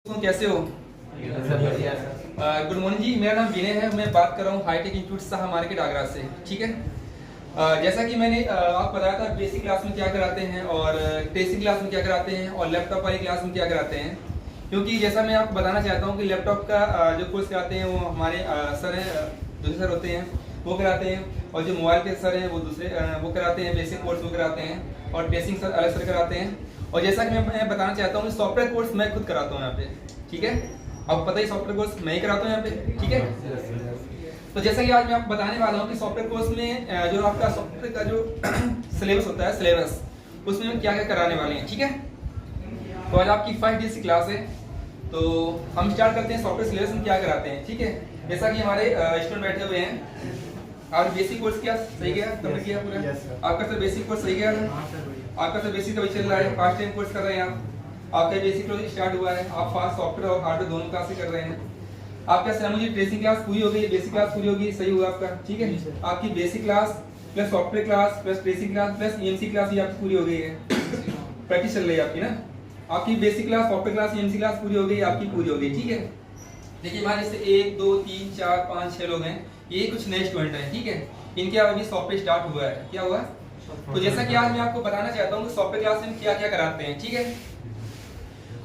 कैसे हो? Good morning ji. मेरा नाम विनय है। मैं बात कर रहा हूँ hitech institute Shah market Agra से। ठीक है। जैसा कि मैंने आपको बताया था बेसिक क्लास में क्या कराते हैं और टेस्टिंग क्लास में क्या कराते हैं और लैपटॉप वाली क्लास में क्या कराते हैं, क्योंकि जैसा मैं आपको बताना चाहता हूँ कि लैपटॉप का जो कोर्स कराते हैं वो हमारे सर हैं, दूसरे सर होते हैं वो कराते हैं, और जो मोबाइल के सर हैं वो दूसरे वो कराते हैं, बेसिक कोर्स वो कराते हैं, और टेस्टिंग सर अलग सर कराते हैं। और जैसा कि मैं बताना चाहता हूँ सॉफ्टवेयर कोर्स मैं खुद कराता हूँ यहाँ पे। ठीक है, आपको पता ही सॉफ्टवेयर कोर्स मैं ही कराता हूँ यहाँ पे। ठीक है, तो जैसा कि आज मैं आपको बताने वाला हूँ कि सॉफ्टवेयर कोर्स में जो आपका सॉफ्टवेयर का जो सिलेबस होता है, सिलेबस उसमें हम क्या क्या कराने वाले हैं। ठीक है, तो आज आपकी फर्स्ट डे की क्लास है, तो हम स्टार्ट करते हैं सॉफ्टवेयर सिलेबस में क्या कराते हैं। ठीक है, जैसा कि हमारे स्टूडेंट बैठे हुए हैं, और बेसिक कोर्स क्या सही गया? कंप्लीट किया पूरा? आपका सर बेसिक कोर्स सही गया? आपका सर बेसिक अभी चल रहा है, फर्स्ट टाइम कोर्स कर रहे हैं आप, आपका बेसिक कोर्स स्टार्ट हुआ है, आप फास्ट सॉफ्टवेयर और हार्डवेयर दोनों क्लास से कर रहे हैं। आपका सैमुअल ट्रेसिंग क्लास पूरी हो गई, बेसिक क्लास पूरी होगी, सही हुआ आपका। ठीक है, आपकी basic class plus software class plus tracing class plus EMC class भी आपकी पूरी हो गई है। प्रैक्टिस चल रही है आपकी ना, आपकी basic class software class EMC class पूरी हो गई, आपकी पूरी हो गई। ठीक है, देखिए हमारे जैसे 1 2 3 4 5 6 लोग हैं, ये कुछ नए स्टूडेंट हैं। ठीक है, इनके अभी सॉफ्टवेयर स्टार्ट हुआ है। क्या हुआ? तो जैसा कि आज मैं आपको बताना चाहता हूँ कि सॉफ्टवेयर क्लास में क्या क्या कराते हैं। ठीक है,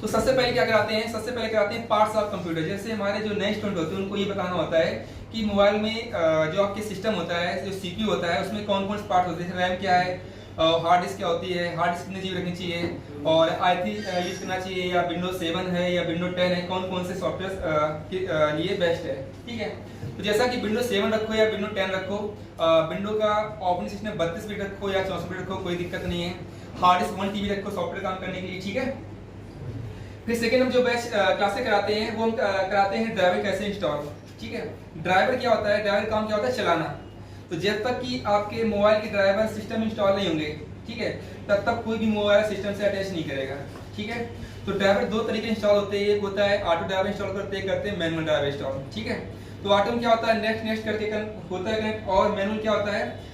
तो सबसे पहले क्या कराते हैं? सबसे पहले कराते हैं पार्ट्स ऑफ कंप्यूटर। जैसे हमारे जो नए स्टूडेंट होते हैं उनको ये बताना होता है कि मोबाइल में जो आपके सिस्टम होता है, जो सीपीयू होता है, उसमें कौन कौन से पार्ट होते हैं, रैम क्या है, हार्ड डिस्क क्या होती है, हार्ड डिस्क कितने जीबी रखनी चाहिए, और i3 यूज करना चाहिए या विंडोज 7 है या विंडोज 10 है, कौन कौन से सॉफ्टवेयर के लिए बेस्ट है। ठीक है, तो जैसा कि विंडोज 7 रखो या विंडोज 10 रखो, विंडो का ऑपरेटिंग सिस्टम 32 बिट रखो या 64 बिट रखो, कोई दिक्कत नहीं है। हार्ड डिस्क 1 TB रखो सॉफ्टवेयर काम करने के लिए। ठीक है, फिर सेकेंड हम जो बैच क्लासेस कराते हैं वो हम कराते हैं ड्राइवर कैसे इंस्टॉल। ठीक है, ड्राइवर क्या होता है? ड्राइवर काम क्या होता है? चलाना। तो जब तक कि आपके मोबाइल के ड्राइवर सिस्टम इंस्टॉल नहीं होंगे, ठीक है, तब तक कोई भी मोबाइल सिस्टम से अटैच नहीं करेगा। ठीक है, तो ड्राइवर दो तरीके इंस्टॉल होते हैं, एक होता है ऑटो ड्राइवर इंस्टॉल करते हैं मैनुअल ड्राइवर इंस्टॉल। ठीक है, तो ऑटो में क्या होता है? नेक्स्ट नेक्स्ट करके होता है कनेक्ट, और मैनुअल क्या होता है?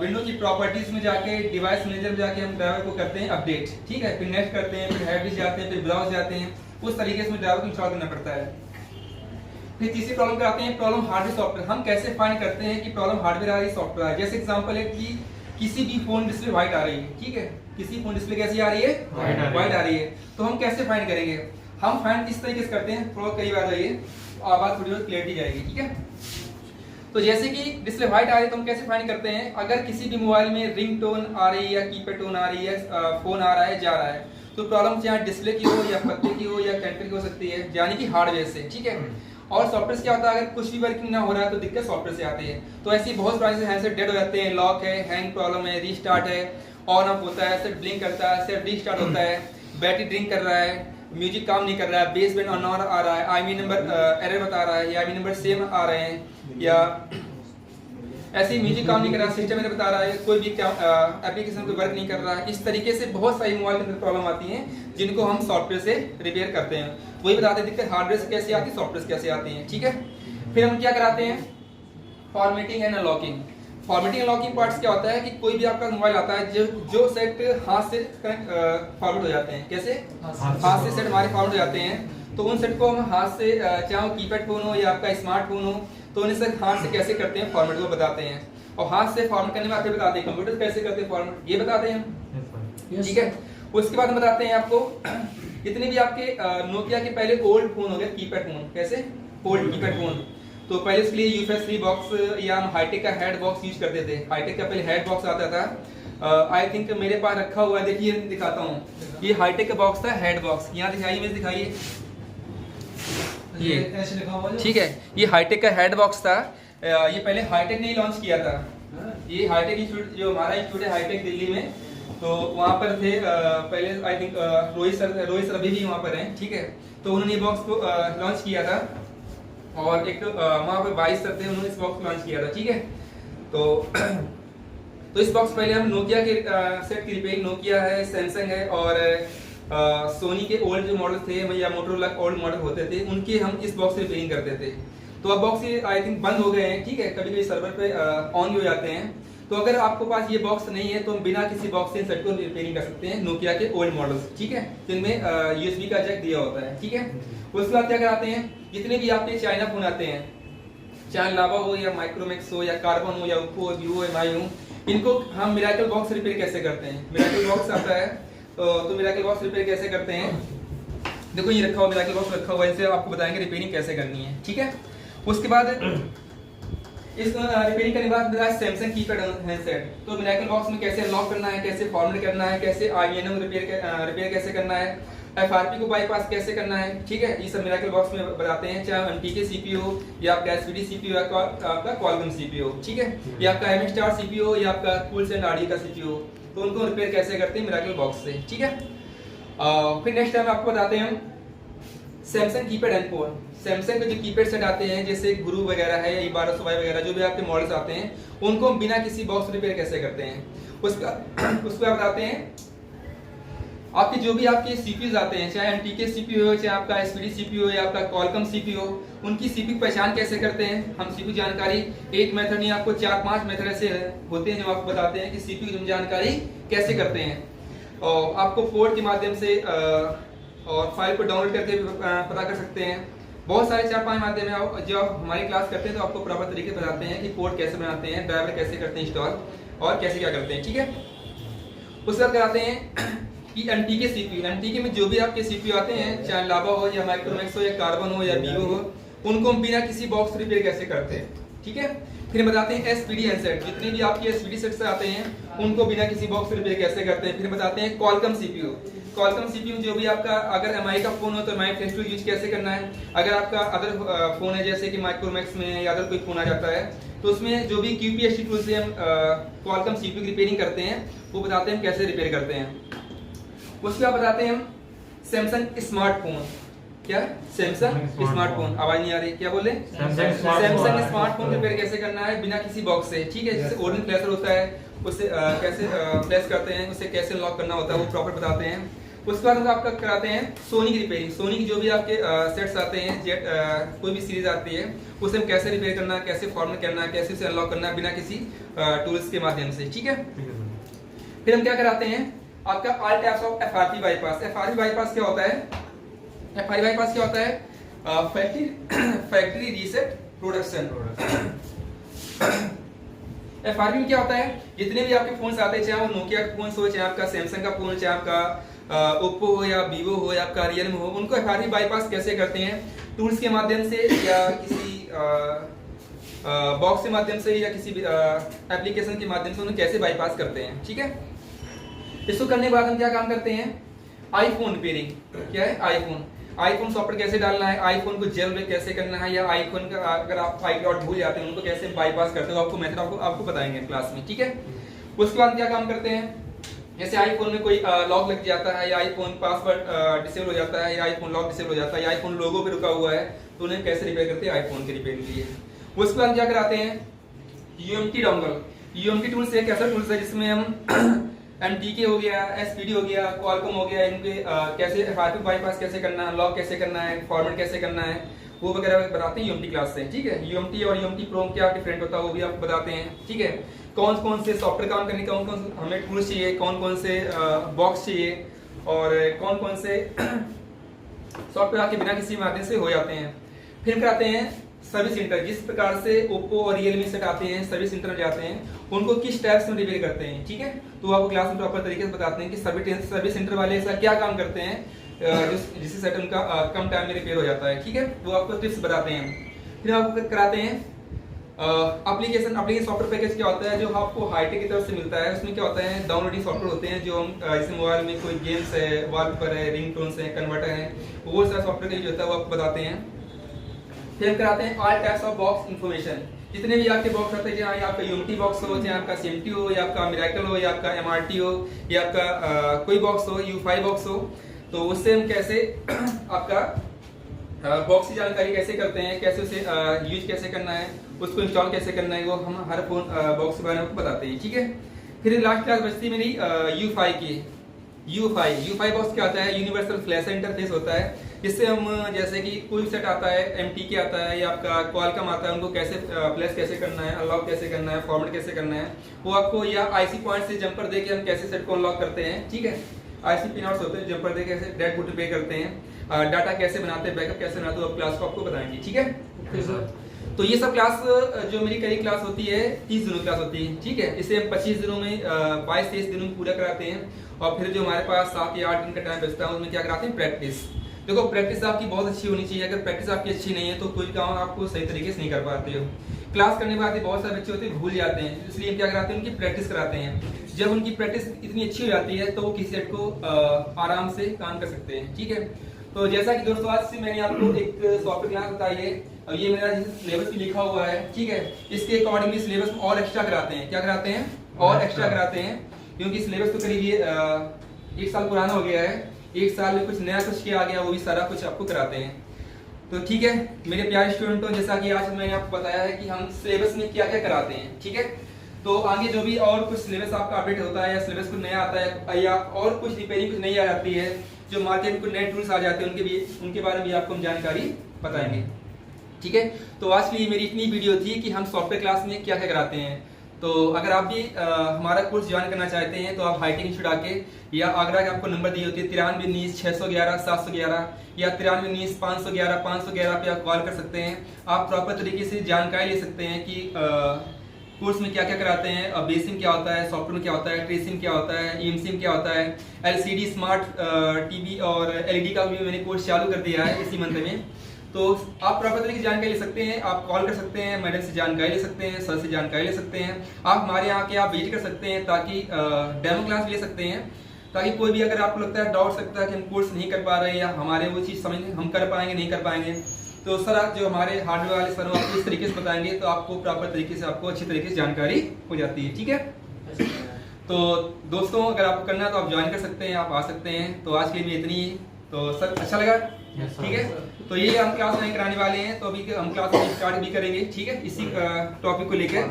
विंडो की प्रॉपर्टीज में जाके डिवाइस मैनेजर में जाके हम ड्राइवर को करते हैं अपडेट। ठीक है, फिर नेक्स्ट करते हैं, फिर हैबिट जाते हैं, फिर ब्राउज जाते हैं, उस तरीके से ड्राइवर को इंस्टॉल करना पड़ता है। फिर तीसरी प्रॉब्लम कराते हैं प्रॉब्लम हार्डवेयर सॉफ्टवेयर। हम कैसे फाइंड करते हैं कि प्रॉब्लम हार्डवेयर आ रही है सॉफ्टवेयर आ रही है। जैसे एग्जांपल है कि किसी भी फोन डिस्प्ले व्हाइट आ रही है। ठीक है, किसी फोन डिस्प्ले कैसी आ रही है? व्हाइट आ रही है। तो हम कैसे फाइंड करेंगे? हम फाइंड इस तरीके से करते हैं, थोड़ा करीब आ जाइए, आवाज थोड़ी क्लियरिटी जाएगी। ठीक है, तो जैसे कि डिस्प्ले व्हाइट आ रही है तो हम कैसे फाइंड करते हैं? अगर किसी भी मोबाइल में रिंग टोन आ रही है या कीपैड टोन आ रही है, फोन आ रहा है जा रहा है, तो प्रॉब्लम चाहे डिस्प्ले की हो या पत्ते की हो या कैरेक्टर की हो सकती है, यानी कि हार्डवेयर से। ठीक है, और सॉफ्टवेयर क्या होता है? अगर कुछ भी वर्किंग ना हो रहा है तो दिक्कत सॉफ्टवेयर से आती है। तो ऐसी बहुत सारे हैंडसेट डेड हो जाते हैं, लॉक है, हैंग प्रॉब्लम है, रीस्टार्ट है, ऑन ऑफ होता है, सेट ब्लिंक करता है, सेट रीस्टार्ट होता है, बैटरी ड्रिंक कर रहा है, म्यूजिक काम नहीं कर रहा है, बेस बैंड ऑन आ रहा है, आईमी नंबर एरर बता रहा है, या आईमी नंबर सेम आ रहे हैं, या ऐसे म्यूजिक काम नहीं कर रहा, सिस्टम में बता रहा है, कोई भी एप्लीकेशन कोई वर्क नहीं कर रहा है। इस तरीके से बहुत सारी मोबाइल के अंदर प्रॉब्लम आती हैं जिनको हम सॉफ्टवेयर से रिपेयर करते हैं। वही बताते हैं दिक्कत हार्डवेयर से कैसे आती है, सॉफ्टवेयर से कैसे आती हैं। ठीक है, फिर हम क्या कराते हैं? Formatting and unlocking. Formatting and unlocking parts क्या होता है कि कोई भी आपका मोबाइल आता है जो सेट हाथ से फॉरवर्ड हो जाते हैं। कैसे? हाथ से सेट हमारे फॉरवर्ड हो जाते हैं, तो उन सेट को हम हाथ से, चाहे कीपैड फोन हो या आपका स्मार्टफोन हो, तो उन्हें सर हाथ से कैसे करते हैं फॉर्मेट को बताते हैं, और हाथ से फॉर्मेट करने में आते बताते हैं कंप्यूटर कैसे करते हैं फॉर्मेट, ये बताते हैं हम। ठीक है, उसके बाद हम बताते हैं आपको जितने भी आपके नोकिया के पहले ओल्ड फोन हो गए कीपैड फोन, कैसे ओल्ड कीपैड फोन, तो पहले इसके लिए यूएसबी बॉक्स या हम हाईटेक का हेड बॉक्स यूज करते थे। हाईटेक का पहले हेड बॉक्स आता था, आई थिंक मेरे पास रखा हुआ है, देखिए दिखाता हूँ, ये हाईटेक का बॉक्स था, हेड बॉक्स, यहाँ दिखाइए, इमेज दिखाइए, ये ठीक है, ये हाईटेक का हेड बॉक्स था। ये पहले हाईटेक ने ही लॉन्च किया था। ये हाईटेक इंस्टीट्यूट, जो हमारा इंस्टीट्यूट है हाईटेक दिल्ली में, तो वहाँ पर थे पहले आई थिंक रोहित सर अभी भी वहाँ पर हैं। ठीक है, तो उन्होंने ये बॉक्स को लॉन्च किया था, और एक वहाँ पर 22 सर थे, उन्होंने इस बॉक्स को लॉन्च किया था। ठीक है, तो इस बॉक्स पहले हम नोकिया के सेट की रिपेयरिंग, नोकिया है, सैमसंग है, और सोनी के ओल्ड जो मॉडल थे या मोटोरोला ओल्ड मॉडल होते थे, उनके हम इस बॉक्स से रिपेयरिंग करते थे। तो अब बॉक्स आई थिंक बंद हो गए हैं। ठीक है, कभी कभी सर्वर पे ऑन भी हो जाते हैं, तो अगर आपको पास ये बॉक्स नहीं है तो हम बिना किसी बॉक्स से इन सेट को रिपेयरिंग कर सकते हैं नोकिया के ओल्ड मॉडल्स, ठीक है, जिनमें यूएसबी का जैक दिया होता है, ठीक है। उसके बाद क्या कराते हैं, जितने भी आपके चाइना फोन आते हैं, चाहे लावा हो या माइक्रोमैक्स हो या कार्बन हो या ओप्पो हो, वीवो, एमआई हो, इनको हम मिरेकल बॉक्स रिपेयर कैसे करते हैं। मिरेकल बॉक्स आता है तो मिरेकल बॉक्स रिपेयर कैसे करते हैं, देखो ये रखा हुआ मिरेकल बॉक्स रखा हुआ है, इससे आपको बताएंगे रिपेयरिंग कैसे करनी है, ठीक है। उसके बाद इस रिपेयरिंग करने के बाद सैमसंग कीपैड हैंडसेट, तो मिरेकल बॉक्स में कैसे अनलॉक करना है, कैसे फॉर्मेट करना है, कैसे आईएनएम रिपेयर कैसे करना है, एफआरपी को बाईपास कैसे करना है, ठीक है, ये सब मिरेकल बॉक्स में बताते हैं। चाहे एमटीके सीपीयू हो या आपका एसपीडी सीपीयू या आपका क्वालकॉम सीपीयू हो, ठीक है, या आपका एमएस स्टार सीपीयू हो या आपका कूल्स एंड आरडी का सीपीयू हो, तो उनको रिपेयर कैसे करते हैं मिरेकल बॉक्स से, ठीक है। फिर नेक्स्ट टाइम आपको बताते हैं सैमसंग कीपैड एनकोर। सैमसंग के जो कीपैड सेट आते हैं जैसे गुरु वगैरह है या 1200 वगैरह जो भी आपके मॉडल्स आते हैं, उनको हम बिना किसी बॉक्स रिपेयर कैसे करते हैं, उसका बताते हैं। आपके जो भी आपके सीपीयूज आते हैं, चाहे एमटीके सीपीयू हो, चाहे आपका एसपीडी सीपीयू हो या आपका क्वालकॉम सीपीयू हो, उनकी सीपीयू पहचान कैसे करते हैं हम। सीपीयू जानकारी एक मेथड नहीं, आपको 4-5 मेथड ऐसे होते हैं जो आपको बताते हैं कि सीपीयू जानकारी कैसे करते हैं। और आपको पोर्ट के माध्यम से और फाइल को डाउनलोड करके पता कर सकते हैं। बहुत सारे 4-5 माध्यम है जो आप हमारी क्लास करते हैं तो आपको प्रॉपर तरीके से बताते हैं कि पोर्ट कैसे बनाते हैं, ड्राइवर कैसे करते हैं इंस्टॉल और कैसे क्या करते हैं, ठीक है। उसके बाद कराते हैं कि एमटीके सीपीयू, एमटीके में जो भी आपके सीपीयू आते हैं, चाहे लावा हो या माइक्रोमैक्स हो या कार्बन हो या वीवो हो, उनको हम बिना किसी बॉक्स रिपेयर कैसे करते हैं, ठीक है। फिर बताते हैं एसपीडी हैंडसेट, जितने भी आपके एसपीडी सेट्स आते हैं उनको बिना किसी बॉक्स रिपेयर कैसे करते हैं। फिर बताते हैं क्वालकॉम सीपीयू, क्वालकॉम सीपीयू जो भी आपका अगर एमआई का फोन हो तो एमआई फेस टू यूज कैसे करना है। अगर आपका अदर फोन है जैसे कि माइक्रोमैक्स में या अदर कोई फोन आ जाता है तो उसमें जो भी क्यूपीएसटी टूल से हम क्वालकॉम सीपीयू की रिपेयरिंग करते हैं वो बताते हैं हम कैसे रिपेयर करते हैं। उसके बाद बताते हैं हम सैमसंग स्मार्टफोन, क्या सैमसंग स्मार्टफोन, आवाज नहीं आ रही, क्या बोले, सैमसंग स्मार्टफोन रिपेयर कैसे करना है बिना किसी बॉक्स से, ठीक है। जैसे ओरिजिनल फ्लैशर होता है उससे कैसे फ्लैश करते हैं, उससे कैसे लॉक करना होता है वो प्रॉपर बताते हैं। उसके बाद हम आपका कराते हैं सोनी की रिपेयरिंग, सोनी की जो भी आपके सेट्स आते हैं, जेट कोई भी सीरीज आती है उसे हम कैसे रिपेयर करना है, कैसे फॉर्मेट करना है, कैसे उसे अनलॉक करना है बिना किसी टूल्स के माध्यम से, ठीक है। फिर हम क्या कराते हैं आपका all types of FRP bypass. FRP bypass क्या होता है, एफआरपी बाईपास क्या होता है, फैक्ट्री रीसेट प्रोडक्शन। एफआरपी में क्या होता है, जितने भी आपके फोन्स आते हैं, चाहे वो नोकिया का फोन हो, चाहे आपका सैमसंग का फोन, चाहे आपका ओप्पो हो या वीवो हो या आपका रियलमी हो, उनको एफआरपी बाईपास कैसे करते हैं, टूल्स के माध्यम से या किसी बॉक्स के माध्यम से या किसी एप्लीकेशन के माध्यम से उन्हें कैसे बाईपास करते हैं, ठीक है। इसको करने के बाद हम क्या काम करते हैं, आईफोन रिपेयरिंग, क्या है आईफोन सॉफ्टवेयर कैसे डालना है, आईफोन को जेल ब्रेक कैसे करना है, या आईफोन का अगर आप iCloud भूल जाते हैं उनको कैसे बाईपास करते हो, आपको मेथड आपको बताएंगे क्लास में, ठीक है। उसके बाद क्या काम करते हैं, जैसे आईफोन में कोई लॉक लग जाता है या आईफोन पासवर्ड डिसेबल हो जाता है या आईफोन लॉक डिसेबल हो जाता है या आईफोन लोगो पे रुका हुआ है, तो उन्हें कैसे रिपेयर करते हैं आईफोन के रिपेयर के लिए। उसके बाद क्या कराते हैं यूएमटी डोंगल। यूएमटी टूल्स एक ऐसा टूल्स है जिसमें हम एमटीके हो गया, एसपीडी हो गया, क्वालकॉम हो गया, इनके कैसे एफआरपी बाईपास कैसे करना है, लॉक कैसे करना है, फॉर्मेट कैसे करना है, वो वगैरह बताते हैं यूएमटी क्लास से, ठीक है। यूएमटी और यूएमटी प्रो क्या डिफरेंट होता है वो भी आपको बताते हैं, ठीक है। कौन कौन से सॉफ्टवेयर काम करने कौन कौन हमें टूल्स चाहिए, कौन कौन से बॉक्स चाहिए और कौन कौन से सॉफ्टवेयर आपके बिना किसी माध्यम से हो जाते हैं। फिर कराते हैं सर्विस सेंटर, जिस प्रकार से ओप्पो और रियलमी सेट आते हैं सर्विस सेंटर जाते हैं उनको किस टाइप से रिपेयर करते हैं, ठीक है। तो आपको क्लास में प्रॉपर तरीके से बताते हैं कि सर्विस सेंटर वाले ऐसा क्या काम करते हैं जिससे सेट उनका कम टाइम में रिपेयर हो जाता है, ठीक है। वो आपको टिप्स बताते हैं। फिर आपको कराते हैं एप्लीकेशन सॉफ्टवेयर पैकेज क्या होता है जो आपको हाईटेक की तरफ से मिलता है। उसमें क्या होता है डाउनलोडिंग सॉफ्टवेयर होते हैं जो हम जैसे मोबाइल में कोई गेम्स है, वॉलपेपर है, रिंगटोन्स है, कन्वर्टर है, वो सारा सॉफ्टवेयर का यूज होता है वो आपको बताते हैं। फिर हम कराते हैं all types of box information, जितने भी आपके बॉक्स होते हैं, चाहे आपका यूएमटी बॉक्स हो, चाहे आपका सीएमटी हो या आपका मिरेकल हो या आपका एमआरटी हो या आपका कोई बॉक्स हो, U5 बॉक्स हो, तो उससे हम कैसे आपका बॉक्स की जानकारी कैसे करते हैं, कैसे उसे यूज कैसे करना है, उसको इंस्टॉल कैसे करना है, वो हम हर फोन बॉक्स के बारे में बताते हैं, ठीक है। फिर लास्ट क्लास बचती मेरी U5 की। U5 बॉक्स क्या होता है, यूनिवर्सल फ्लैश इंटरफेस होता है। इससे हम जैसे कि कोई सेट आता है, MTK आता है या आपका क्वालकॉम आता है, उनको कैसे प्लेस कैसे करना है, अनलॉक कैसे करना है, फॉर्मेट कैसे करना है, वो आपको, या IC पॉइंट से जंपर देके हम कैसे सेट को अनलॉक करते हैं, ठीक है। IC पिनआउट्स होते हैं, जंपर देके कैसे डेड बूट पे करते हैं, डाटा कैसे बनाते हैं, बैकअप कैसे बनाते हैं, अब क्लास को आपको बताएंगे, ठीक है। तो ये सब क्लास जो मेरी कई क्लास होती है 30 दिनों की क्लास होती है, ठीक है। इसे हम 25 दिनों में 22-23 दिनों में पूरा कराते हैं, और फिर जो हमारे पास 7 या 8 दिन का टाइम बचता है उसमें क्या कराते हैं, प्रैक्टिस। देखो प्रैक्टिस आपकी बहुत अच्छी होनी चाहिए, अगर प्रैक्टिस आपकी अच्छी नहीं है तो कोई काम आपको सही तरीके से नहीं कर पाते हो। क्लास करने के बाद बहुत सारे बच्चे होते हैं भूल जाते हैं, इसलिए हम क्या कराते हैं, उनकी प्रैक्टिस कराते हैं। जब उनकी प्रैक्टिस इतनी अच्छी हो जाती है तो वो किसी सेट को आराम से काम कर सकते हैं, ठीक है। तो जैसा कि दोस्तों आज से मैंने आपको एक सॉफ्टवेयर क्लास बताई है, और ये मेरा सिलेबस भी लिखा हुआ है, ठीक है। इसके अकॉर्डिंगली सिलेबस में और एक्स्ट्रा कराते हैं, क्या कराते हैं, और एक्स्ट्रा कराते हैं, क्योंकि सिलेबस तो करीब ये 1 साल पुराना हो गया है, 1 साल में कुछ नया कुछ किया गया, वो भी सारा कुछ आपको कराते हैं। तो ठीक है मेरे प्यारे स्टूडेंटों, जैसा कि आज मैंने आपको बताया है कि हम सिलेबस में क्या क्या कराते हैं, ठीक है। तो आगे जो भी और कुछ सिलेबस आपका अपडेट होता है, या सिलेबस कुछ नया आता है, या और कुछ रिपेयरिंग कुछ नई आ जाती है, जो मार्केट में कुछ नए टूल्स आ जाते हैं, उनके बारे में भी आपको हम जानकारी बताएंगे, ठीक है। तो आज की मेरी इतनी वीडियो थी कि हम सॉफ्टवेयर क्लास में क्या क्या कराते हैं। तो अगर आप भी हमारा कोर्स ज्वाइन करना चाहते हैं तो आप हाईटेक इंस्टीट्यूट आके, या आगरा के आपको नंबर दी होती है 9319-611-711, या 9319-511-511 पे आप कॉल कर सकते हैं। आप प्रॉपर तरीके से जानकारी ले सकते हैं कि कोर्स में क्या क्या कराते हैं, बेसिक क्या होता है, सॉफ्टवेयर में क्या होता है, ट्रेसिंग क्या होता है, EMCM क्या होता है, LCD स्मार्ट TV और LED का भी मैंने कोर्स चालू कर दिया है इसी मंथ में। तो आप प्रॉपर तरीके से जानकारी ले सकते हैं, आप कॉल कर सकते हैं, मैडम से जानकारी ले सकते हैं, सर से जानकारी ले सकते हैं, आप हमारे यहाँ के आप विजिट कर सकते हैं, ताकि डेमो क्लास ले सकते हैं, ताकि कोई भी अगर आपको लगता है डाउट सकता है कि हम कोर्स नहीं कर पा रहे हैं, या हमारे वो चीज़ समझ हम कर पाएंगे नहीं कर पाएंगे, तो सर आप जो हमारे हार्डवेयर वाले सर आपको इस तरीके से बताएंगे, तो आपको प्रॉपर तरीके से आपको अच्छी तरीके से जानकारी हो जाती है, ठीक है। तो दोस्तों अगर आपको करना है तो आप ज्वाइन कर सकते हैं, आप आ सकते हैं। तो आज के लिए इतनी ही। तो सर अच्छा लगा, ठीक है। तो ये हम क्लास नहीं कराने वाले हैं, तो अभी हम क्लास स्टार्ट भी करेंगे, ठीक है, इसी टॉपिक को लेकर।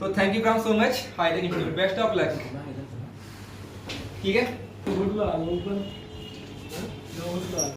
तो thank you so much, hitech institute, best of luck, ठीक है।